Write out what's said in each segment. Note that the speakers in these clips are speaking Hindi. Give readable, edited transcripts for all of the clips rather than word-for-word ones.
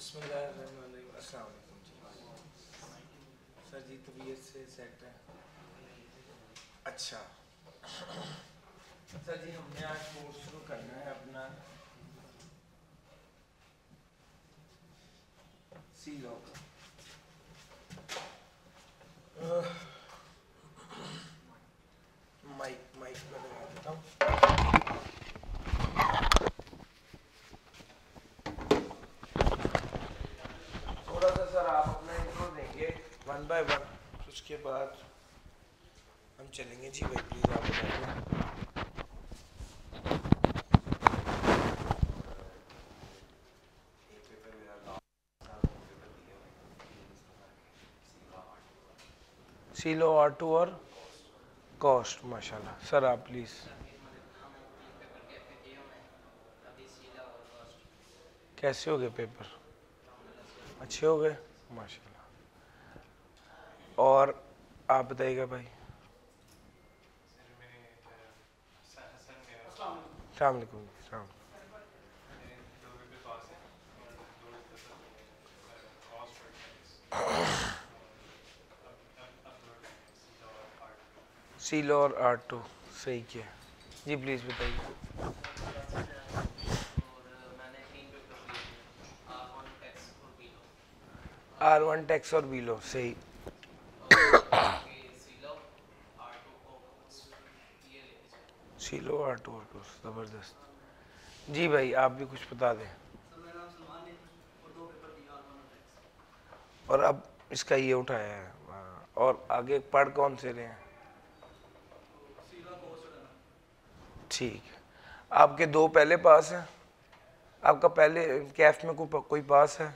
बिस्मिल्लाहिर्रहमानिर्रहीम। अस्सलाम वालेकुम जी। सर जी तबीयत से सेट है? अच्छा सर जी हमने आज कोर्स शुरू करना है अपना सी लॉक। माइक माइक में लगा देता हूँ। थोड़ा सा सर आप अपना इंट्रो देंगे वन बाय वन, उसके बाद हम चलेंगे। जी भाई प्लीज़ आप बताइए। सीलो R2 और कॉस्ट माशाल्लाह। सर आप प्लीज़। कैसे हो गए पेपर? अच्छे हो गए माशाल्लाह। और आप बताइएगा भाई। अस्सलाम वालेकुम। सीलो और R2 सही किया। जी प्लीज़ बताइए। R1 टैक्स और बीलो सही। सीलो R2 और कोर्स ज़बरदस्त। जी भाई आप भी कुछ बता दें। और अब इसका ये उठाया है। और आगे पढ़ कौन से रहे हैं? ठीक है। आपके दो पहले पास हैं। आपका पहले कैफ में कोई पास है?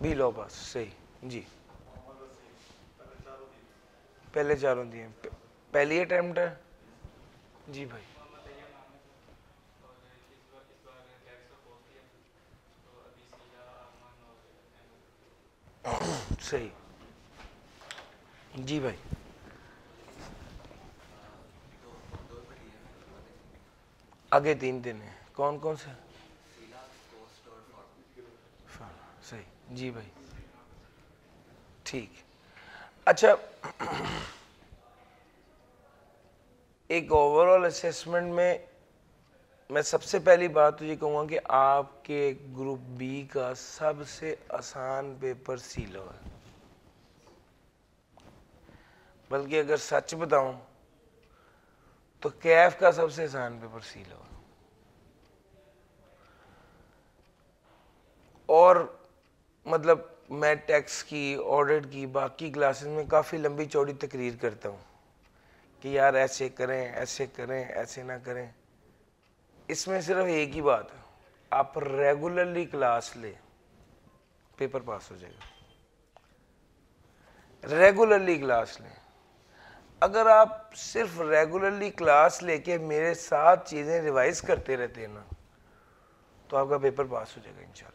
बीलो पास सही। जी पहले चारों दिए। पहली अटेम्प्ट है। जी भाई सही। जी भाई आगे तीन दिन है। कौन कौन से? सही। जी भाई ठीक। अच्छा एक ओवरऑल असेसमेंट में मैं सबसे पहली बात तो ये कहूँगा कि आपके ग्रुप बी का सबसे आसान पेपर सीलो है। बल्कि अगर सच बताऊं तो कैफ का सबसे आसान पेपर सीलो है। और मतलब मैं टैक्स की, ऑडिट की, बाकी क्लासेस में काफ़ी लंबी चौड़ी तकरीर करता हूँ कि यार ऐसे करें, ऐसे करें, ऐसे ना करें। इसमें सिर्फ एक ही बात है, आप रेगुलरली क्लास ले, पेपर पास हो जाएगा। रेगुलरली क्लास लें। अगर आप सिर्फ रेगुलरली क्लास लेके मेरे साथ चीज़ें रिवाइज करते रहते हैं ना, तो आपका पेपर पास हो जाएगा इंशाल्लाह।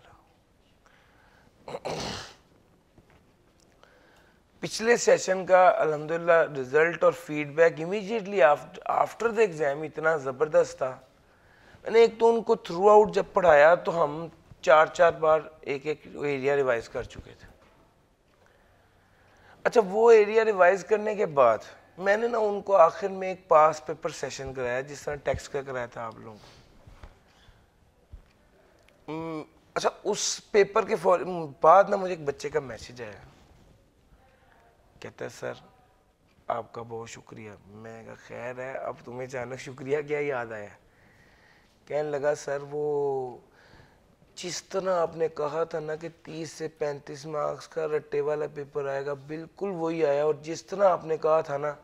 पिछले सेशन का अल्हम्दुलिल्लाह रिजल्ट और feedback immediately after the exam इतना ज़बरदस्त था। मैंने एक तो उनको थ्रू आउट जब पढ़ाया तो हम 4-4 बार एक एक एरिया रिवाइज कर चुके थे। अच्छा वो एरिया रिवाइज करने के बाद मैंने ना उनको आखिर में एक पास पेपर सेशन कराया जिस तरह टेक्स्ट का कराया था आप लोगों को। अच्छा उस पेपर के बाद ना मुझे एक बच्चे का मैसेज आया, कहता है सर आपका बहुत शुक्रिया। मैं कहा खैर है, अब तुम्हें अचानक शुक्रिया क्या याद आया? कहने लगा सर वो जिस तरह आपने कहा था ना कि 30 से 35 मार्क्स का रट्टे वाला पेपर आएगा, बिल्कुल वही आया। और जिस तरह आपने कहा था ना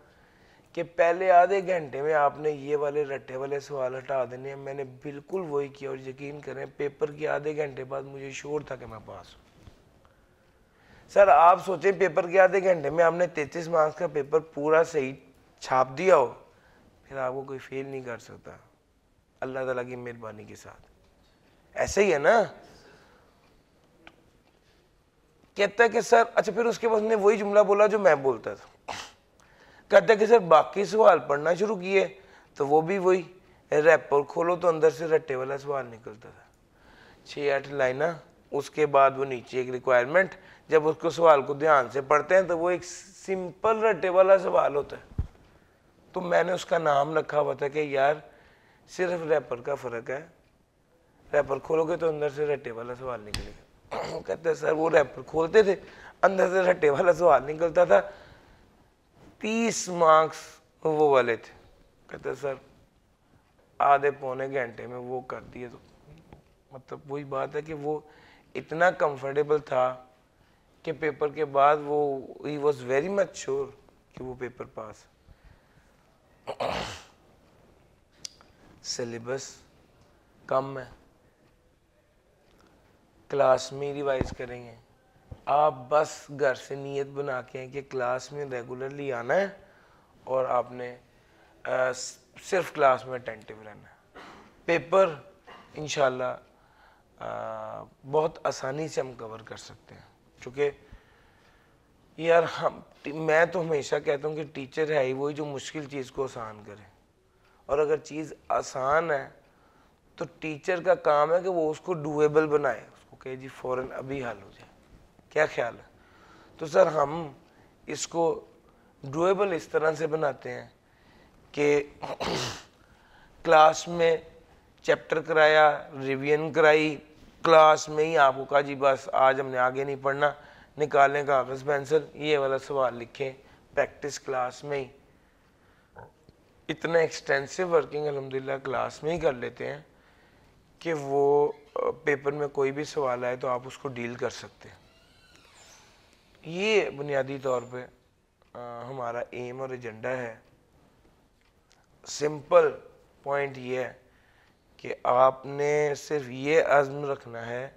कि पहले आधे घंटे में आपने ये वाले रट्टे वाले सवाल हटा देने हैं, मैंने बिल्कुल वही किया। और यकीन करें पेपर के आधे घंटे बाद मुझे श्योर था कि मैं पास हूँ। सर आप सोचें पेपर के आधे घंटे में आपने 33 मार्क्स का पेपर पूरा सही छाप दिया हो, फिर आपको कोई फेल नहीं कर सकता अल्लाह ताला की मेहरबानी के साथ। ऐसे ही है ना? कहता है कि सर अच्छा, फिर उसके बाद उसने वही जुमला बोला जो मैं बोलता था। कहता है कि सर बाकी सवाल पढ़ना शुरू किए तो वो भी वही, रैपर खोलो तो अंदर से रट्टे वाला सवाल निकलता था। 6-8 लाइना उसके बाद वो नीचे एक रिक्वायरमेंट, जब उसको सवाल को ध्यान से पढ़ते हैं तो वो एक सिंपल रट्टे वाला सवाल होता है। तो मैंने उसका नाम रखा हुआ था कि यार सिर्फ रैपर का फ़र्क है, रैपर खोलोगे तो अंदर से रट्टे वाला सवाल निकलेगा। कहते हैं सर वो रैपर खोलते थे, अंदर से रट्टे वाला सवाल निकलता था, 30 मार्क्स वो वाले थे। कहते सर आधे पौने घंटे में वो कर दिए। तो मतलब वही बात है कि वो इतना कंफर्टेबल था कि पेपर के बाद वो he was very much sure कि वो पेपर पास। सिलेबस कम है, क्लास में रिवाइज करेंगे। आप बस घर से नियत बना के हैं कि क्लास में रेगुलरली आना है और आपने सिर्फ क्लास में अटेंटिव रहना है। पेपर इंशाल्लाह बहुत आसानी से हम कवर कर सकते हैं, क्योंकि यार मैं तो हमेशा कहता हूँ कि टीचर है ही वही जो मुश्किल चीज़ को आसान करे, और अगर चीज़ आसान है तो टीचर का काम है कि वो उसको डूएबल बनाए, उसको कहे जी फ़ौरन अभी हल हो जाए। क्या ख्याल है? तो सर हम इसको डूएबल इस तरह से बनाते हैं कि क्लास में चैप्टर कराया, रिवीजन कराई, क्लास में ही आपको कहा जी बस आज हमने आगे नहीं पढ़ना, निकालें कागज़ पेंसिल, ये वाला सवाल लिखें, प्रैक्टिस क्लास में ही। इतना एक्सटेंसिव वर्किंग अल्हम्दुलिल्लाह क्लास में ही कर लेते हैं कि वो पेपर में कोई भी सवाल आए तो आप उसको डील कर सकते हैं। ये बुनियादी तौर पे हमारा एम और एजेंडा है। सिंपल पॉइंट ये है कि आपने सिर्फ ये अज़्म रखना है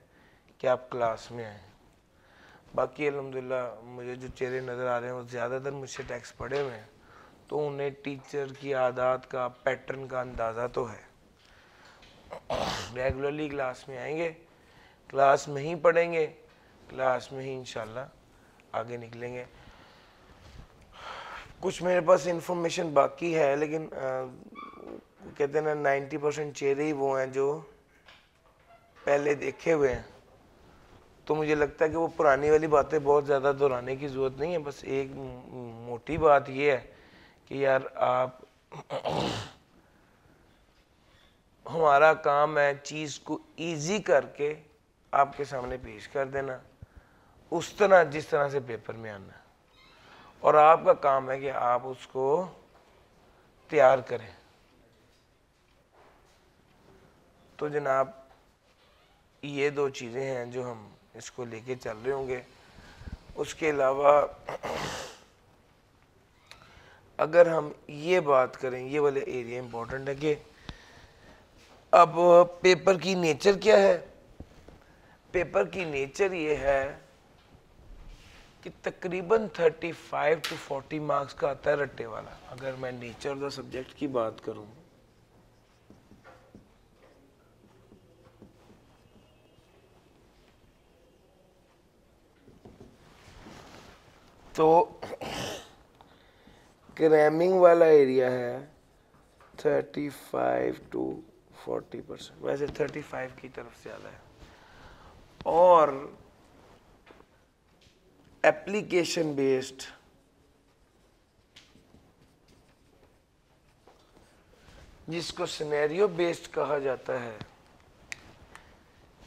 कि आप क्लास में आएँ। बाकी अल्हम्दुलिल्लाह मुझे जो चेहरे नज़र आ रहे हैं वो ज़्यादातर मुझसे टैक्स पढ़े हुए हैं, तो उन्हें टीचर की आदत का पैटर्न का अंदाज़ा तो है। रेगुलरली क्लास में आएंगे, क्लास में ही पढ़ेंगे, क्लास में ही इंशाल्लाह आगे निकलेंगे। कुछ मेरे पास इंफॉर्मेशन बाकी है, लेकिन कहते हैं ना 90% चेहरे ही वो हैं जो पहले देखे हुए हैं, तो मुझे लगता है कि वो पुरानी वाली बातें बहुत ज़्यादा दोहराने की ज़रूरत नहीं है। बस एक मोटी बात ये है कि यार आप हमारा काम है चीज़ को इजी करके आपके सामने पेश कर देना, उस तरह जिस तरह से पेपर में आना, और आपका काम है कि आप उसको तैयार करें। तो जनाब ये दो चीज़ें हैं जो हम इसको लेके चल रहे होंगे। उसके अलावा अगर हम ये बात करें, ये वाले एरिया इंपॉर्टेंट है कि अब पेपर की नेचर क्या है। पेपर की नेचर ये है कि तकरीबन 35 to 40 मार्क्स का आता है रट्टे वाला। अगर मैं नेचर द सब्जेक्ट की बात करूं तो क्रैमिंग वाला एरिया है 35 to 40%, वैसे 35 की तरफ ज़्यादा है। और एप्लीकेशन बेस्ड जिसको सिनेरियो बेस्ड कहा जाता है,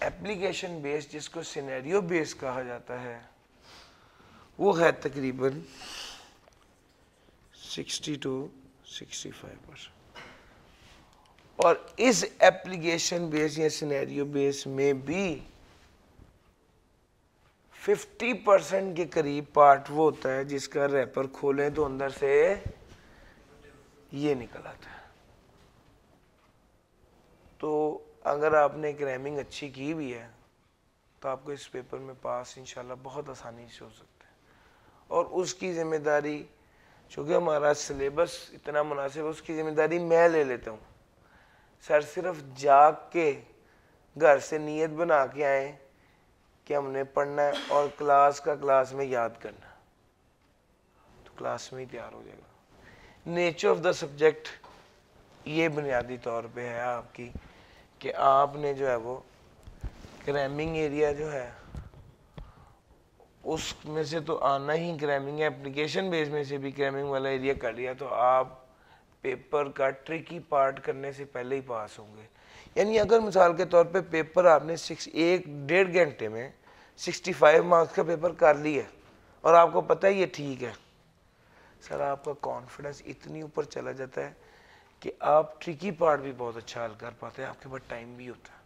एप्लीकेशन बेस्ड जिसको सिनेरियो बेस्ड कहा जाता है, वो है तकरीबन 60 to 65%। और इस एप्लीकेशन बेस या सिनेरियो बेस में भी 50% के करीब पार्ट वो होता है जिसका रैपर खोलें तो अंदर से ये निकल आता है। तो अगर आपने क्रैमिंग अच्छी की हुई है तो आपको इस पेपर में पास इंशाल्लाह बहुत आसानी से हो सकता है। और उसकी ज़िम्मेदारी, चूँकि हमारा सिलेबस इतना मुनासिब है, उसकी ज़िम्मेदारी मैं ले लेता हूँ। सर सिर्फ जाग के घर से नीयत बना के आए कि हमने पढ़ना है और क्लास में याद करना, तो क्लास में ही तैयार हो जाएगा। नेचर ऑफ द सब्जेक्ट ये बुनियादी तौर पे है आपकी कि आपने जो है वो क्रैमिंग एरिया जो है उसमें से तो आना ही क्रैमिंग है, एप्लीकेशन बेस में से भी क्रैमिंग वाला एरिया कर लिया तो आप पेपर का ट्रिकी पार्ट करने से पहले ही पास होंगे। यानी अगर मिसाल के तौर पे पेपर आपने 1.5 घंटे में 65 मार्क्स का पेपर कर लिया और आपको पता है ये ठीक है, सर आपका कॉन्फिडेंस इतनी ऊपर चला जाता है कि आप ट्रिकी पार्ट भी बहुत अच्छा हल कर पाते हैं, आपके पास टाइम भी होता है।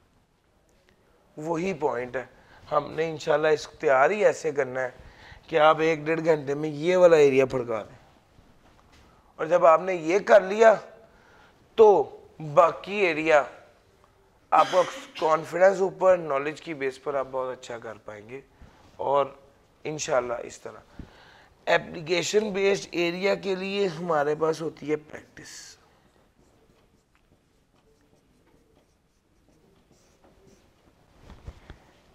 वही पॉइंट है, हमने इंशाल्लाह इख्तियार ही ऐसे करना है कि आप 1-1.5 घंटे में ये वाला एरिया फड़का दें, और जब आपने ये कर लिया तो बाकी एरिया आपका कॉन्फिडेंस ऊपर, नॉलेज की बेस पर आप बहुत अच्छा कर पाएंगे। और इंशाल्लाह इस तरह एप्लीकेशन बेस्ड एरिया के लिए हमारे पास होती है प्रैक्टिस।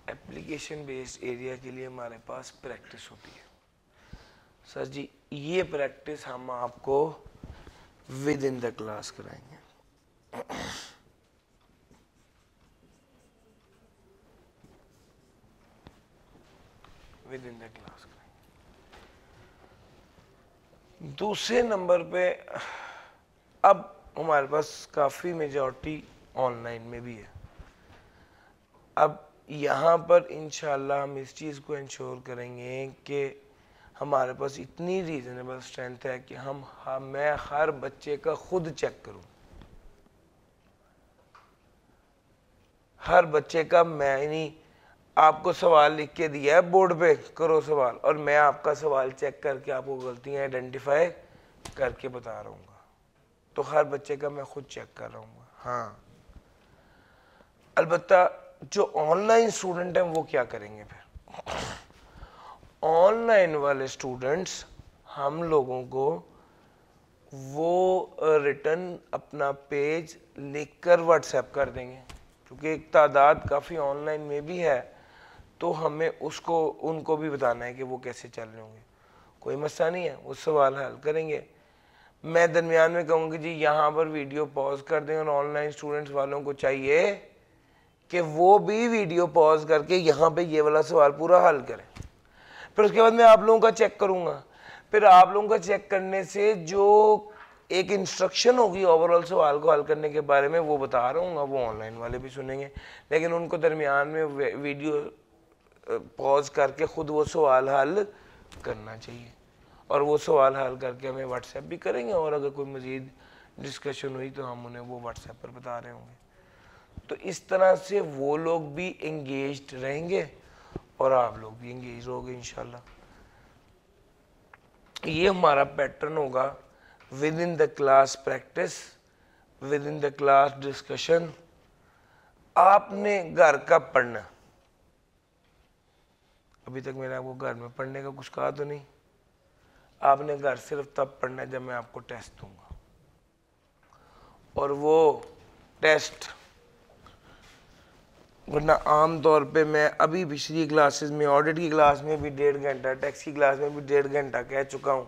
एप्लीकेशन बेस्ड एरिया के लिए हमारे पास प्रैक्टिस होती है। सर जी ये प्रैक्टिस हम आपको विद इन द क्लास कराएंगे। विद इन द क्लास कराएंगे। दूसरे नंबर पे अब हमारे पास काफ़ी मेजॉरिटी ऑनलाइन में भी है। अब यहाँ पर इंशाल्लाह हम इस चीज़ को इंश्योर करेंगे कि हमारे पास इतनी रीजनेबल स्ट्रेंथ है कि मैं हर बच्चे का खुद चेक करूं, हर बच्चे का। मैं नहीं, आपको सवाल लिख के दिया है बोर्ड पे, करो सवाल, और मैं आपका सवाल चेक करके आपको गलतियां आइडेंटिफाई करके बता रहा हूँ। तो हर बच्चे का मैं खुद चेक कर रहा हूँ। हाँ, अलबत्ता जो ऑनलाइन स्टूडेंट हैं वो क्या करेंगे फिर? ऑनलाइन वाले स्टूडेंट्स हम लोगों को वो रिटर्न अपना पेज लिखकर व्हाट्सएप कर देंगे, क्योंकि एक तादाद काफ़ी ऑनलाइन में भी है, तो हमें उसको उनको भी बताना है कि वो कैसे चल रहे होंगे। कोई मसला नहीं है, वो सवाल हल करेंगे। मैं दरमियान में कहूँगी जी यहाँ पर वीडियो पॉज कर दें, और ऑनलाइन स्टूडेंट्स वालों को चाहिए कि वो भी वीडियो पॉज करके यहाँ पे ये वाला सवाल पूरा हल करें। फिर उसके बाद मैं आप लोगों का चेक करूँगा। फिर आप लोगों का चेक करने से जो एक इंस्ट्रक्शन होगी ओवरऑल सवाल को हल करने के बारे में वो बता रहा हूँ, वो ऑनलाइन वाले भी सुनेंगे, लेकिन उनको दरमियान में वीडियो पॉज करके खुद वो सवाल हल करना चाहिए, और वो सवाल हल करके हमें व्हाट्सएप भी करेंगे, और अगर कोई मज़ीद डिस्कशन हुई तो हम उन्हें वो व्हाट्सएप पर बता रहे होंगे। तो इस तरह से वो लोग भी एंगेज्ड रहेंगे और आप लोग भी एंगेज होगे इंशाल्लाह। ये हमारा पैटर्न होगा, with in the class practice, with in the class discussion. आपने घर का पढ़ना, अभी तक मैंने आपको घर में पढ़ने का कुछ कहा तो नहीं। आपने घर सिर्फ तब पढ़ना है जब मैं आपको टेस्ट दूंगा, और वो टेस्ट, वरना आम तौर पे मैं अभी पिछली क्लासेस में, ऑडिट की क्लास में भी 1.5 घंटा, टैक्स की क्लास में भी 1.5 घंटा कह चुका हूँ,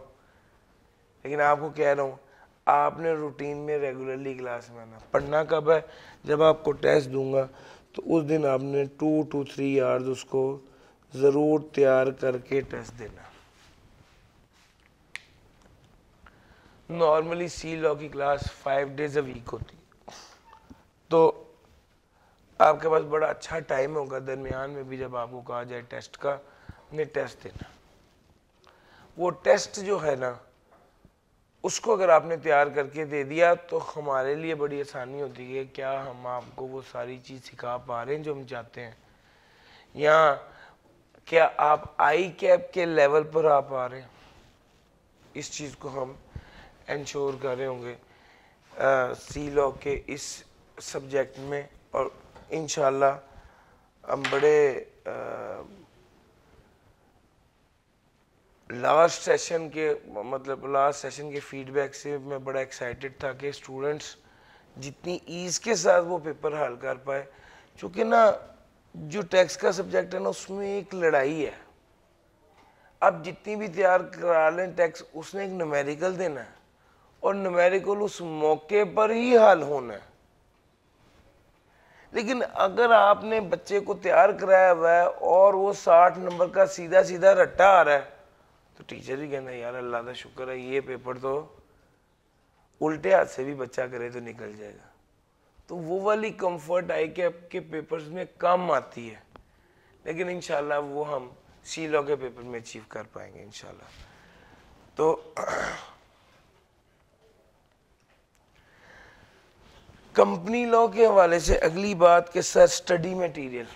लेकिन आपको कह रहा हूँ आपने रूटीन में रेगुलरली क्लास में आना। पढ़ना कब है? जब आपको टेस्ट दूंगा तो उस दिन आपने 2 to 3 आवर्स उसको ज़रूर तैयार करके टेस्ट देना। नॉर्मली सी लॉ की क्लास 5 days a week होती, तो आपके पास बड़ा अच्छा टाइम होगा दरमियान में भी, जब आपको कहा जाए टेस्ट का, ने टेस्ट देना। वो टेस्ट जो है ना, उसको अगर आपने तैयार करके दे दिया तो हमारे लिए बड़ी आसानी होती है। क्या हम आपको वो सारी चीज़ सिखा पा रहे हैं जो हम चाहते हैं, या क्या आप आई कैप के लेवल पर आ पा रहे हैं? इस चीज़ को हम इंश्योर कर रहे होंगे सी लॉ के इस सब्जेक्ट में, और इंशाल्लाह हम बड़े लास्ट सेशन के फीडबैक से मैं बड़ा एक्साइटेड था कि स्टूडेंट्स जितनी ईज़ के साथ वो पेपर हल कर पाए, क्योंकि ना जो टैक्स का सब्जेक्ट है ना उसमें एक लड़ाई है। अब जितनी भी तैयार करा लें टैक्स, उसने एक न्यूमेरिकल देना है, और न्यूमेरिकल उस मौके पर ही हल होना है। लेकिन अगर आपने बच्चे को तैयार कराया हुआ है और वो 60 नंबर का सीधा सीधा रट्टा आ रहा है, तो टीचर ही कहना यार अल्लाह का शुक्र है, ये पेपर तो उल्टे हाथ से भी बच्चा करे तो निकल जाएगा। तो वो वाली कंफर्ट आई कि आपके पेपर्स में कम आती है, लेकिन इंशाल्लाह वो हम सी लॉ के पेपर में अचीव कर पाएंगे इंशाल्लाह। तो कंपनी लॉ के हवाले से अगली बात कि सर स्टडी मटेरियल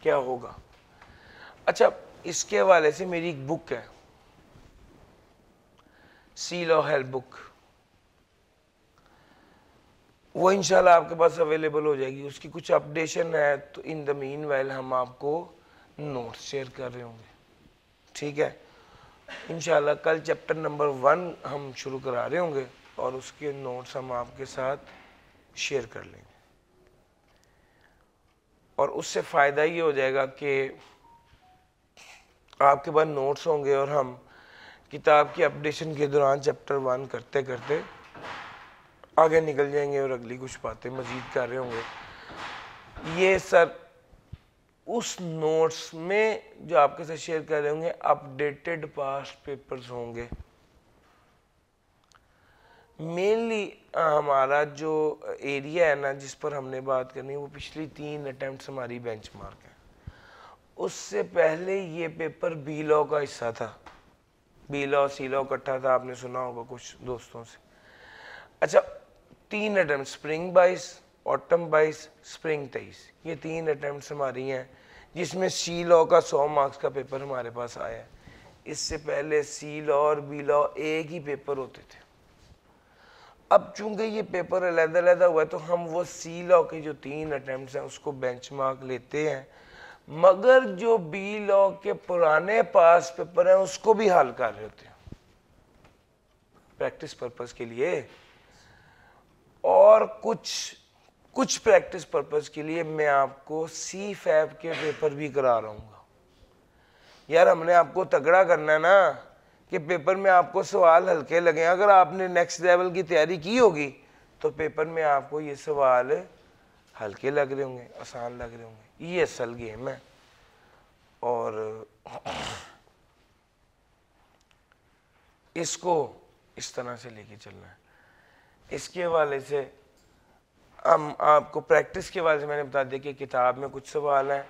क्या होगा। अच्छा, इसके हवाले से मेरी एक बुक है, सी लॉ हेल्प बुक, वो इंशाल्लाह आपके पास अवेलेबल हो जाएगी। उसकी कुछ अपडेशन है, तो इन द मीन वाइल हम आपको नोट्स शेयर कर रहे होंगे, ठीक है। इंशाल्लाह कल चैप्टर नंबर 1 हम शुरू करा रहे होंगे और उसके नोट्स हम आपके साथ शेयर कर लेंगे, और उससे फ़ायदा ये हो जाएगा कि आपके पास नोट्स होंगे और हम किताब की अपडेशन के दौरान चैप्टर 1 करते करते आगे निकल जाएंगे और अगली कुछ बातें मजीद कर रहे होंगे। ये सर उस नोट्स में जो आपके साथ शेयर कर रहे होंगे अपडेटेड पास्ट पेपर्स होंगे। मेनली हमारा जो एरिया है ना जिस पर हमने बात करनी है, वो पिछली 3 अटेम्प्ट्स हमारी बेंचमार्क है। उससे पहले ये पेपर बी लॉ का हिस्सा था, बी लॉ सी लॉ इकट्ठा था, आपने सुना होगा कुछ दोस्तों से। अच्छा, 3 अटेम्प्ट, स्प्रिंग 22, ऑटम 22, स्प्रिंग 23, ये 3 अटेम्प्ट्स हमारी हैं, जिसमें सी लॉ का 100 मार्क्स का पेपर हमारे पास आया है। इससे पहले सी लॉ और बी लॉ एक ही पेपर होते थे। अब चूंकि ये पेपर अलग-अलग हुआ है, तो हम वो सी लॉ के जो 3 अटेम्प्ट्स हैं उसको बेंचमार्क लेते हैं, मगर जो बी लॉ के पुराने पास पेपर हैं उसको भी हल कर रहे होते हैं प्रैक्टिस पर्पस के लिए, और कुछ प्रैक्टिस पर्पस के लिए मैं आपको सी फैब के पेपर भी करा रहा हूँ। यार हमने आपको तगड़ा करना है ना कि पेपर में आपको सवाल हल्के लगे। अगर आपने नेक्स्ट लेवल की तैयारी की होगी तो पेपर में आपको ये सवाल हल्के लग रहे होंगे, आसान लग रहे होंगे। ये असल गेम है और इसको इस तरह से लेके चलना है। इसके हवाले से हम आपको प्रैक्टिस के हवाले से मैंने बता दिया कि किताब में कुछ सवाल हैं।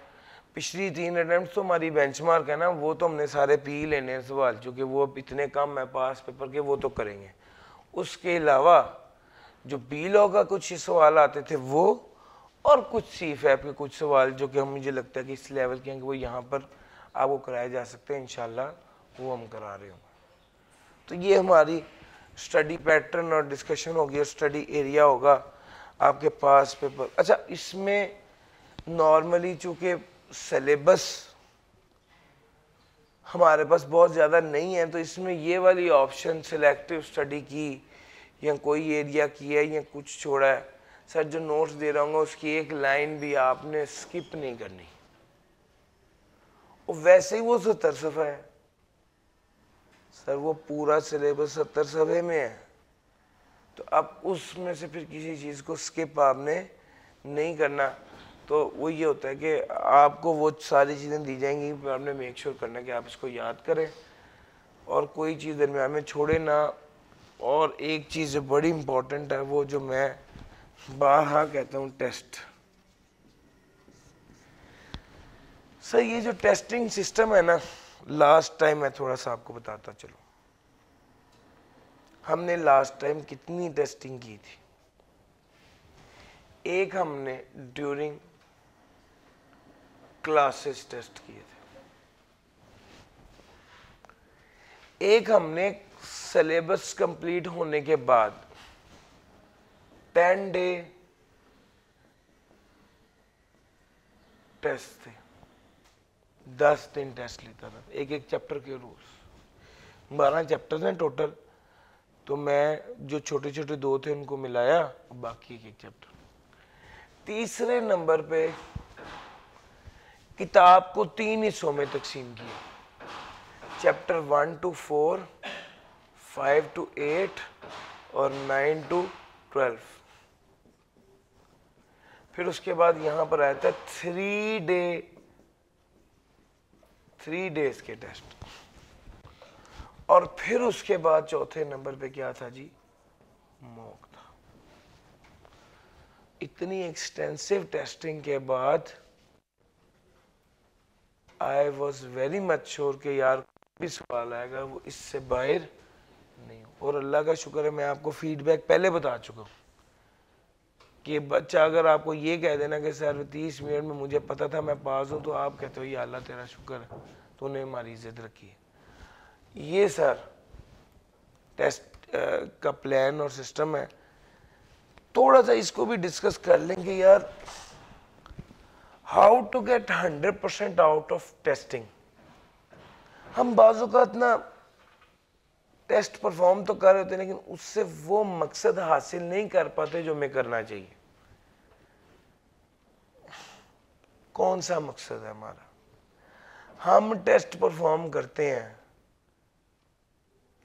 पिछली 3 अटेम्प्ट तो हमारी बेंचमार्क है ना, वो तो हमने सारे पी लेने हैं सवाल, चूँकि वो इतने कम है पास पेपर के, वो तो करेंगे। उसके अलावा जो बी लॉ का कुछ सवाल आते थे वो, और कुछ सी फैब के कुछ सवाल जो कि हम मुझे लगता है कि इस लेवल के हैं कि वो यहाँ पर आपको कराए जा सकते हैं, इंशाल्लाह वो हम करा रहे होंगे। तो ये हमारी स्टडी पैटर्न और डिस्कशन होगी और स्टडी एरिया होगा आपके पास पेपर। अच्छा, इसमें नॉर्मली चूँकि सिलेबस हमारे पास बहुत ज़्यादा नहीं है, तो इसमें ये वाली ऑप्शन सिलेक्टिव स्टडी की या कोई एरिया की है या कुछ छोड़ा है, सर जो नोट्स दे रहा हूँ उसकी एक लाइन भी आपने स्किप नहीं करनी। और वैसे ही वो 70 सफ़ा है सर, वो पूरा सिलेबस 70 सफ़े में है, तो अब उसमें से फिर किसी चीज़ को स्किप आपने नहीं करना। तो वो ये होता है कि आपको वो सारी चीज़ें दी जाएंगी, फिर आपने मेक श्योर करना कि आप इसको याद करें और कोई चीज़ दरमियान में छोड़े ना। और एक चीज़ जो बड़ी इम्पोर्टेंट है, वो जो मैं बारहा कहता हूँ, टेस्ट। सर ये जो टेस्टिंग सिस्टम है ना, लास्ट टाइम मैं थोड़ा सा आपको बताता चलूँ, हमने लास्ट टाइम कितनी टेस्टिंग की थी। एक हमने ड्यूरिंग क्लासेस टेस्ट किए थे, एक हमने सिलेबस कंप्लीट होने के बाद 10 डे टेस्ट थे, 10 दिन टेस्ट लेता था, एक चैप्टर के रोज। 12 चैप्टर हैं टोटल, तो मैं जो छोटे छोटे 2 थे उनको मिलाया, बाकी एक चैप्टर। तीसरे नंबर पे किताब को 3 हिस्सों में तकसीम किया, चैप्टर 1 to 4, 5 to 8 और 9 to 12। फिर उसके बाद यहाँ पर आया था 3 डेज के टेस्ट, और फिर उसके बाद चौथे नंबर पे क्या था जी, मॉक था। इतनी एक्सटेंसिव टेस्टिंग के बाद I was very much sure कि यार भी सवाल आएगा वो इससे बाहर नहीं हो। और अल्लाह का शुक्र है, मैं आपको फीडबैक पहले बता चुका हूँ कि बच्चा अगर आपको ये कह देना कि सर 30 मिनट में मुझे पता था मैं पास हूँ, तो आप कहते हो या अल्लाह तेरा शुक्र है, तूने हमारी इज्जत रखी है। ये सर टेस्ट का प्लान और सिस्टम है। थोड़ा सा इसको भी डिस्कस कर लेंगे यार, how to get 100% out of testing. हम बाज़ औक़ात ना टेस्ट परफॉर्म तो कर रहे होते हैं, लेकिन उससे वो मकसद हासिल नहीं कर पाते जो हमें करना चाहिए। कौन सा मकसद है हमारा? हम टेस्ट परफॉर्म करते हैं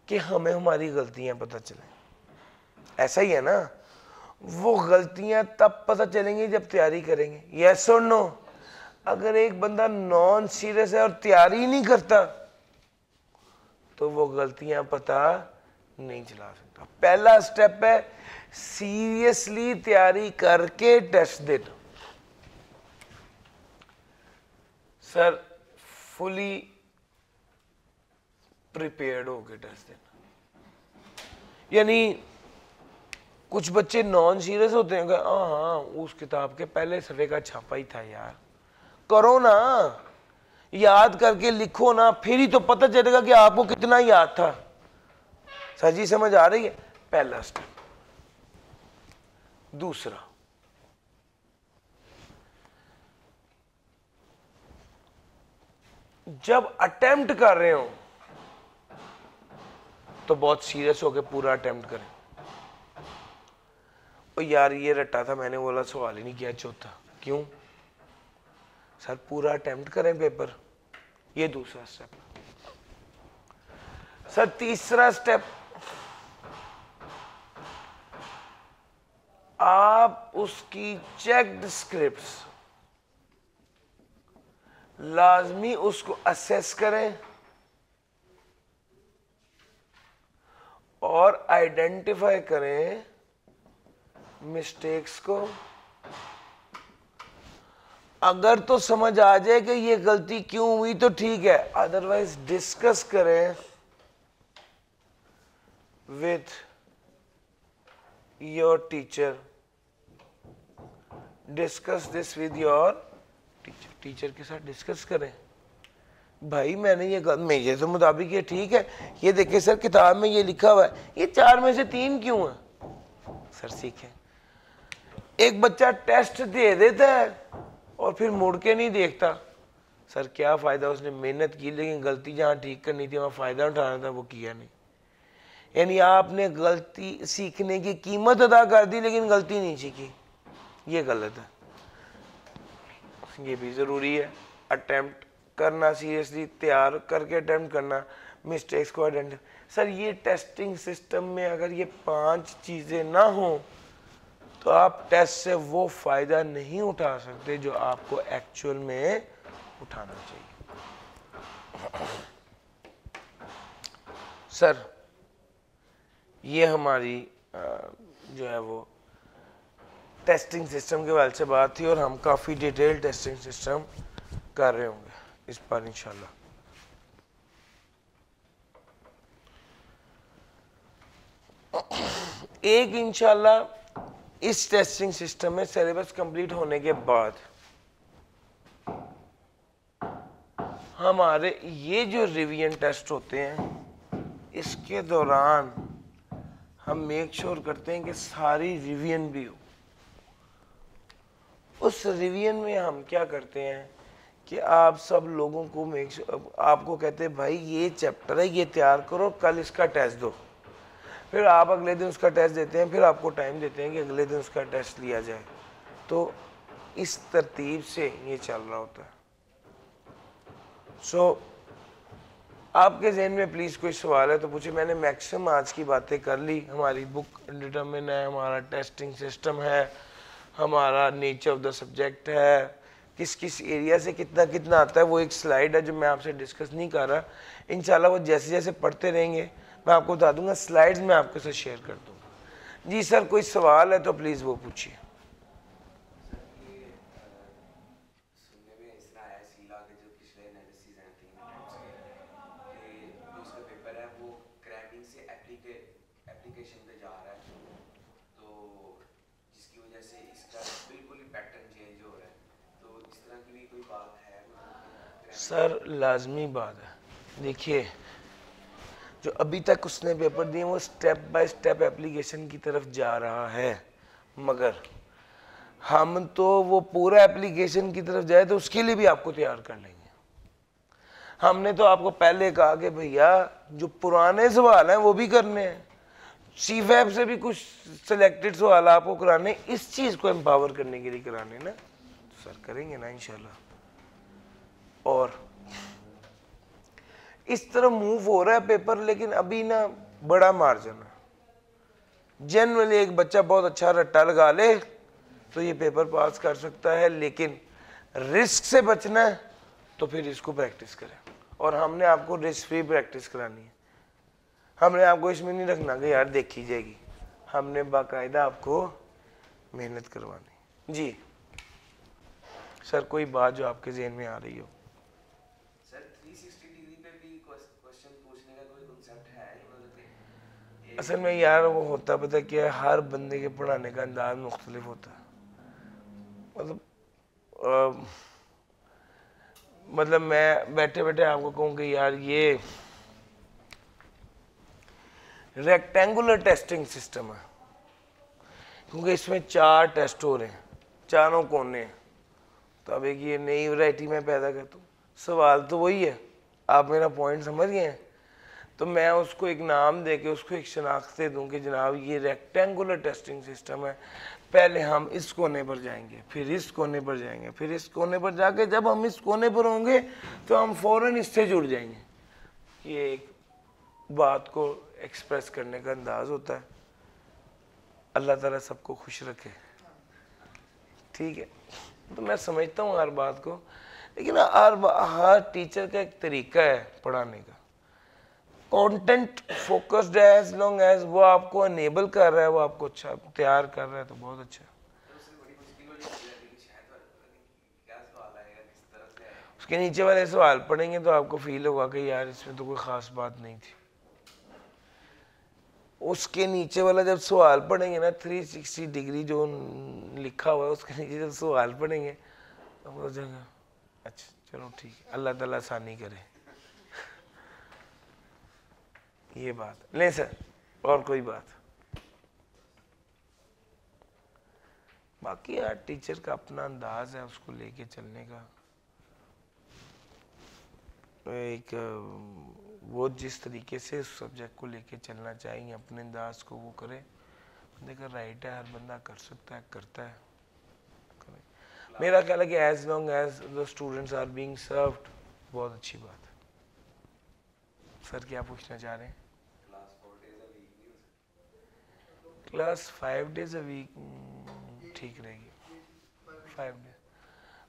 कि हमें हमारी गलतियां पता चले, ऐसा ही है ना। वो गलतियां तब पता चलेंगी जब तैयारी करेंगे, यस और नो। अगर एक बंदा नॉन सीरियस है और तैयारी नहीं करता तो वो गलतियां पता नहीं चला सकता। पहला स्टेप है सीरियसली तैयारी करके टेस्ट देना। सर फुली प्रिपेयर्ड होके टेस्ट देना। यानी कुछ बच्चे नॉन सीरियस होते हैं, हाँ उस किताब के पहले सफ़े का छापा ही था यार, करो ना, याद करके लिखो ना, फिर ही तो पता चलेगा कि आपको कितना याद था। सर जी समझ आ रही है? पहला स्टेप। दूसरा, जब अटेम्प्ट कर रहे हो तो बहुत सीरियस होकर पूरा अटेम्प्ट करें। ओ यार ये रट्टा था, मैंने बोला सवाल ही नहीं किया चौथा, क्यों? सर पूरा अटेम्प्ट करें पेपर। ये दूसरा स्टेप। सर तीसरा स्टेप, आप उसकी चेक्ड स्क्रिप्ट्स लाजमी उसको असेस करें और आइडेंटिफाई करें मिस्टेक्स को। अगर तो समझ आ जाए कि ये गलती क्यों हुई तो ठीक है, अदरवाइज डिस्कस करें with your teacher. Discuss this with your teacher. Teacher के साथ डिस्कस करें, भाई मैंने ये मेरे तो मुताबिक ये ठीक है, ये देखिए सर किताब में ये लिखा हुआ है, ये 4 में से 3 क्यों है? सर सीखें। एक बच्चा टेस्ट दे देता है और फिर मुड़ के नहीं देखता, सर क्या फ़ायदा, उसने मेहनत की लेकिन गलती जहाँ ठीक करनी थी वहाँ फ़ायदा उठाना था वो किया नहीं। यानी आपने गलती सीखने की कीमत अदा कर दी लेकिन गलती नहीं सीखी, ये गलत है। ये भी ज़रूरी है अटेम्प्ट करना, सीरियसली तैयार करके अटेम्प्ट करना, मिस्टेक्स को आइडेंटिफाई। सर ये टेस्टिंग सिस्टम में अगर ये 5 चीज़ें ना हो तो आप टेस्ट से वो फ़ायदा नहीं उठा सकते जो आपको एक्चुअल में उठाना चाहिए। सर ये हमारी जो है वो टेस्टिंग सिस्टम के हवाले से बात थी, और हम काफ़ी डिटेल टेस्टिंग सिस्टम कर रहे होंगे इस बार इंशाल्लाह। एक इंशाल्लाह इस टेस्टिंग सिस्टम में सिलेबस कंप्लीट होने के बाद हमारे ये जो रिवीजन टेस्ट होते हैं इसके दौरान हम मेक श्योर करते हैं कि सारी रिवीजन भी हो। उस रिवीजन में हम क्या करते हैं कि आप सब लोगों को आपको कहते हैं भाई ये चैप्टर है, ये तैयार करो, कल इसका टेस्ट दो। फिर आप अगले दिन उसका टेस्ट देते हैं, फिर आपको टाइम देते हैं कि अगले दिन उसका टेस्ट लिया जाए। तो इस तरतीब से ये चल रहा होता है। आपके जहन में प्लीज़ कोई सवाल है तो पूछे। मैंने मैक्सिमम आज की बातें कर ली। हमारी बुक डिटरमिन है, हमारा टेस्टिंग सिस्टम है, हमारा नेचर ऑफ द सब्जेक्ट है, किस किस एरिया से कितना कितना आता है, वो एक स्लाइड है जो मैं आपसे डिस्कस नहीं कर रहा। इंशाल्लाह वो जैसे जैसे पढ़ते रहेंगे मैं आपको बता दूंगा, स्लाइड्स में आपके साथ शेयर कर दूंगा। जी सर, कोई सवाल है तो प्लीज़ वो पूछिए। सर लाजमी बात है, देखिए जो अभी तक उसने पेपर दिए वो स्टेप बाय स्टेप एप्लीकेशन की तरफ जा रहा है, मगर हम तो वो पूरा एप्लीकेशन की तरफ जाए तो उसके लिए भी आपको तैयार कर लेंगे। हमने तो आपको पहले कहा कि भैया जो पुराने सवाल हैं वो भी करने हैं, सीफैब से भी कुछ सिलेक्टेड सवाल आपको कराने, इस चीज़ को एम्पावर करने के लिए कराने ना, तो सर करेंगे ना इंशाल्लाह। और इस तरह मूव हो रहा है पेपर, लेकिन अभी ना बड़ा मार्जिन है। जनरली एक बच्चा बहुत अच्छा रट्टा लगा ले तो ये पेपर पास कर सकता है, लेकिन रिस्क से बचना है तो फिर इसको प्रैक्टिस करें। और हमने आपको रिस्क फ्री प्रैक्टिस करानी है, हमने आपको इसमें नहीं रखना कि यार देखी जाएगी, हमने बाकायदा आपको मेहनत करवानी। जी सर, कोई बात जो आपके जहन में आ रही हो? असल में यार वो होता पता क्या है, हर बंदे के पढ़ाने का अंदाज मुख्तलिफ होता है। मतलब मैं बैठे बैठे आपको कहूँ कि यार ये रेक्टेंगुलर टेस्टिंग सिस्टम है, क्योंकि इसमें 4 टेस्ट हो रहे हैं, चारों कोने हैं, तो अब एक ये नई वैरायटी में पैदा करता हूँ। सवाल तो वही है, आप मेरा पॉइंट समझ गए हैं, तो मैं उसको एक नाम दे के उसको एक शनाख्त दे दूँ कि जनाब ये रेक्टेंगुलर टेस्टिंग सिस्टम है। पहले हम इस कोने पर जाएंगे, फिर इस कोने पर जाएंगे, फिर इस कोने पर जाके जब हम इस कोने पर होंगे तो हम फौरन इससे जुड़ जाएंगे। ये एक बात को एक्सप्रेस करने का अंदाज होता है। अल्लाह ताला सबको खुश रखे, ठीक है। तो मैं समझता हूँ हर बात को, लेकिन हर टीचर का एक तरीका है पढ़ाने का। कंटेंट फोकस्ड है, एज लॉन्ग एज वो आपको अनेबल कर रहा है, वो आपको अच्छा तैयार कर रहा है तो बहुत अच्छा है। उसके नीचे वाले सवाल पढ़ेंगे तो आपको फील होगा कि यार इसमें तो कोई ख़ास बात नहीं थी। उसके नीचे वाला जब सवाल पढ़ेंगे ना, 360 डिग्री जो लिखा हुआ है उसके नीचे जब सवाल पढ़ेंगे तो हो जाएगा अच्छा चलो ठीक है, अल्लाह ताला आसानी करे। ये बात ले सर, और कोई बात? बाकी यार टीचर का अपना अंदाज है उसको लेके चलने का, एक वो जिस तरीके से उस सब्जेक्ट को लेके चलना चाहिए अपने अंदाज को वो करे। देखो राइट है, हर बंदा कर सकता है, करता है, करे। मेरा ख्याल है कि as long as the students are being served, बहुत अच्छी बात है। सर क्या पूछना चाह रहे हैं? क्लास 5 डेज अ वीक ठीक रहेगी, 5 डेज।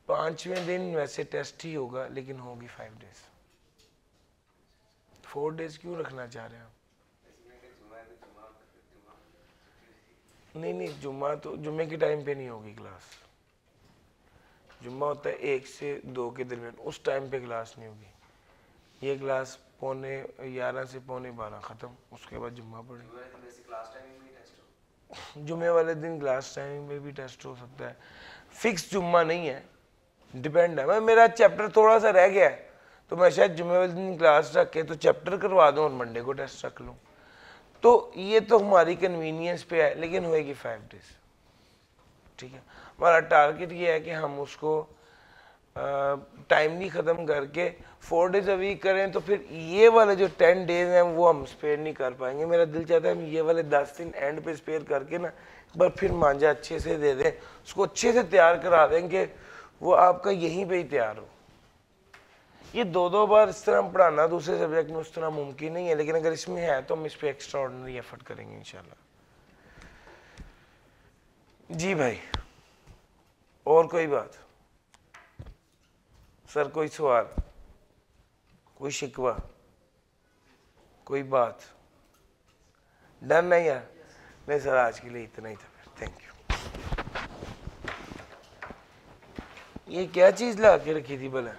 5वें दिन वैसे टेस्ट ही होगा, लेकिन होगी 5 डेज। 4 डेज क्यों रखना चाह रहे हैं आप? नहीं नहीं, जुम्मा तो जुम्मे के टाइम पे नहीं होगी क्लास। जुम्मा होता है 1 से 2 के दरमियान, उस टाइम पे क्लास नहीं होगी। ये क्लास 11:15 से 11:15 ख़त्म, उसके बाद जुम्मा पड़ेगा। जुम्मे वाले दिन क्लास टाइमिंग में भी टेस्ट हो सकता है, फिक्स जुम्मा नहीं है, डिपेंड है। मेरा चैप्टर थोड़ा सा रह गया है तो मैं शायद जुम्मे वाले दिन क्लास रख के तो चैप्टर करवा दूँ और मंडे को टेस्ट रख लूँ, तो ये तो हमारी कन्वीनियंस पे है, लेकिन होएगी 5 डेज, ठीक है। हमारा टारगेट ये है कि हम उसको टाइमली ख़त्म करके 4 डेज अ वीक करें, तो फिर ये वाले जो 10 डेज हैं वो हम स्पेयर नहीं कर पाएंगे। मेरा दिल चाहता है हम ये वाले 10 दिन एंड पे स्पेयर करके ना एक बार फिर मांझा अच्छे से दे दें, उसको अच्छे से तैयार करा दें कि वो आपका यहीं पे ही तैयार हो। ये 2-2 बार इस तरह पढ़ाना दूसरे सब्जेक्ट में उस तरह मुमकिन नहीं है, लेकिन अगर इसमें है तो हम इस पर एक्स्ट्रा ऑर्डिनरी एफर्ट करेंगे इंशाल्लाह। जी भाई। और कोई बात सर, कोई सवाल, कोई शिकवा, कोई बात? डन है यार? नहीं सर, आज के लिए इतना ही था फिर, थैंक यू। ये क्या चीज ला के रखी थी भला?